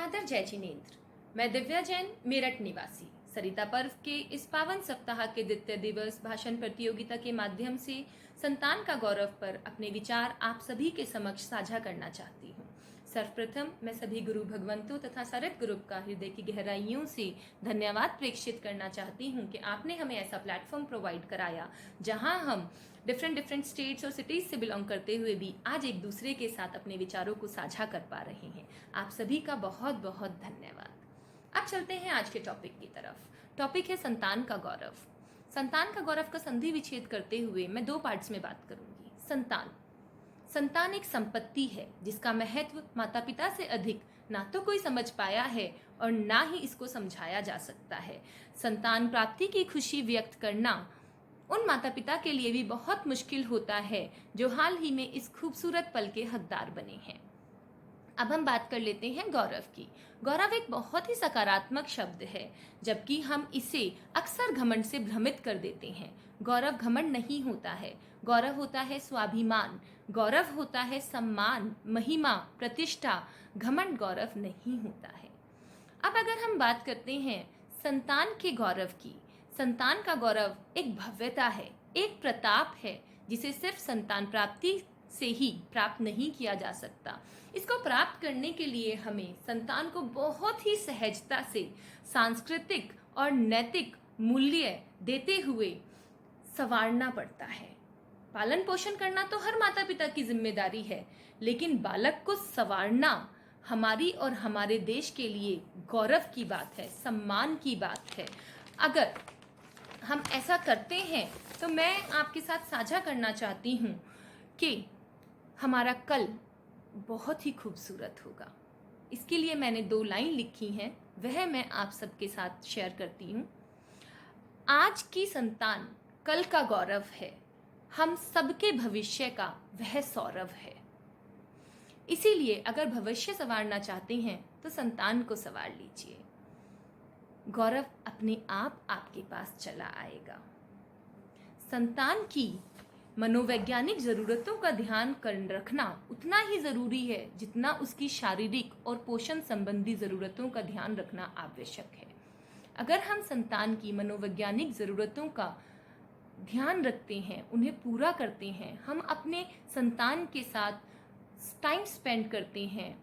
सादर जय जिनेन्द्र। मैं दिव्या जैन, मेरठ निवासी। सरिता पर्व के इस पावन सप्ताह के द्वितीय दिवस भाषण प्रतियोगिता के माध्यम से संतान का गौरव पर अपने विचार आप सभी के समक्ष साझा करना चाहती हूँ। सर्वप्रथम मैं सभी गुरु भगवंतों तथा सरद ग्रुप का हृदय की गहराइयों से धन्यवाद प्रेक्षित करना चाहती हूँ कि आपने हमें ऐसा प्लेटफॉर्म प्रोवाइड कराया जहाँ हम डिफरेंट स्टेट्स और सिटीज से बिलोंग करते हुए भी आज एक दूसरे के साथ अपने विचारों को साझा कर पा रहे हैं। आप सभी का बहुत बहुत धन्यवाद। अब चलते हैं आज के टॉपिक की तरफ। टॉपिक है संतान का गौरव। संतान का गौरव का संधि विच्छेद करते हुए मैं दो पार्ट्स में बात करूंगी। संतान एक संपत्ति है जिसका महत्व माता पिता से अधिक ना तो कोई समझ पाया है और ना ही इसको समझाया जा सकता है। संतान प्राप्ति की खुशी व्यक्त करना उन माता पिता के लिए भी बहुत मुश्किल होता है जो हाल ही में इस खूबसूरत पल के हकदार बने हैं। अब हम बात कर लेते हैं गौरव की। गौरव एक बहुत ही सकारात्मक शब्द है, जबकि हम इसे अक्सर घमंड से भ्रमित कर देते हैं। गौरव घमंड नहीं होता है, गौरव होता है स्वाभिमान, गौरव होता है सम्मान, महिमा, प्रतिष्ठा। घमंड गौरव नहीं होता है। अब अगर हम बात करते हैं संतान के गौरव की, संतान का गौरव एक भव्यता है, एक प्रताप है जिसे सिर्फ संतान प्राप्ति से ही प्राप्त नहीं किया जा सकता। इसको प्राप्त करने के लिए हमें संतान को बहुत ही सहजता से सांस्कृतिक और नैतिक मूल्य देते हुए संवारना पड़ता है। पालन पोषण करना तो हर माता पिता की जिम्मेदारी है, लेकिन बालक को संवारना हमारी और हमारे देश के लिए गौरव की बात है, सम्मान की बात है। अगर हम ऐसा करते हैं तो मैं आपके साथ साझा करना चाहती हूँ कि हमारा कल बहुत ही खूबसूरत होगा। इसके लिए मैंने 2 लाइन लिखी हैं, वह मैं आप सबके साथ शेयर करती हूँ। आज की संतान कल का गौरव है, हम सबके भविष्य का वह सौरभ है। इसीलिए अगर भविष्य संवारना चाहते हैं तो संतान को संवार लीजिए। गौरव अपने आप आपके पास चला आएगा। संतान की मनोवैज्ञानिक जरूरतों का ध्यान कर रखना उतना ही जरूरी है जितना उसकी शारीरिक और पोषण संबंधी जरूरतों का ध्यान रखना आवश्यक है। अगर हम संतान की मनोवैज्ञानिक जरूरतों का ध्यान रखते हैं, उन्हें पूरा करते हैं, हम अपने संतान के साथ टाइम स्पेंड करते हैं,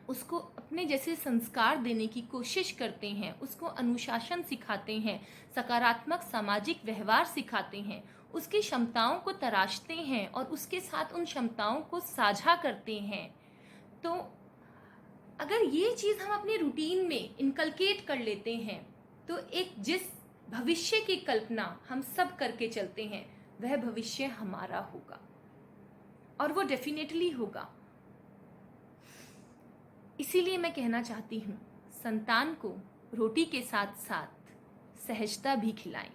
उसको अपने जैसे संस्कार देने की कोशिश करते हैं, उसको अनुशासन सिखाते हैं, सकारात्मक सामाजिक व्यवहार सिखाते हैं, उसकी क्षमताओं को तराशते हैं और उसके साथ उन क्षमताओं को साझा करते हैं, तो अगर ये चीज़ हम अपने रूटीन में इनकलकेट कर लेते हैं तो एक जिस भविष्य की कल्पना हम सब करके चलते हैं वह भविष्य हमारा होगा और वो डेफिनेटली होगा। इसीलिए मैं कहना चाहती हूँ, संतान को रोटी के साथ साथ सहजता भी खिलाएं।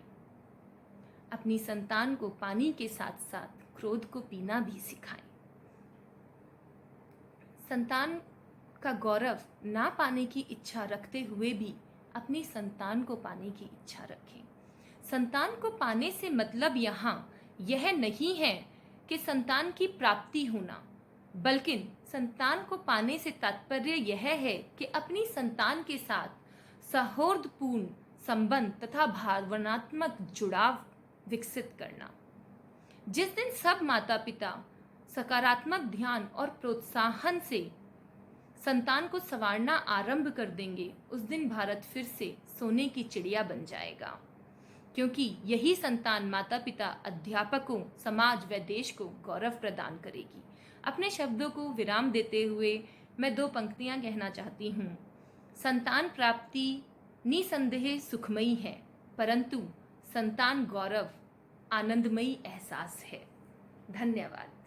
अपनी संतान को पानी के साथ साथ क्रोध को पीना भी सिखाएं। संतान का गौरव ना पाने की इच्छा रखते हुए भी अपनी संतान को पाने की इच्छा रखें। संतान को पाने से मतलब यहाँ यह नहीं है कि संतान की प्राप्ति होना, बल्कि संतान को पाने से तात्पर्य यह है कि अपनी संतान के साथ सौहार्दपूर्ण संबंध तथा भावनात्मक जुड़ाव विकसित करना। जिस दिन सब माता पिता सकारात्मक ध्यान और प्रोत्साहन से संतान को संवारना आरंभ कर देंगे, उस दिन भारत फिर से सोने की चिड़िया बन जाएगा, क्योंकि यही संतान माता पिता, अध्यापकों, समाज व देश को गौरव प्रदान करेगी। अपने शब्दों को विराम देते हुए मैं 2 पंक्तियां कहना चाहती हूँ। संतान प्राप्ति निसंदेह सुखमयी है, परंतु संतान गौरव आनंदमयी एहसास है। धन्यवाद।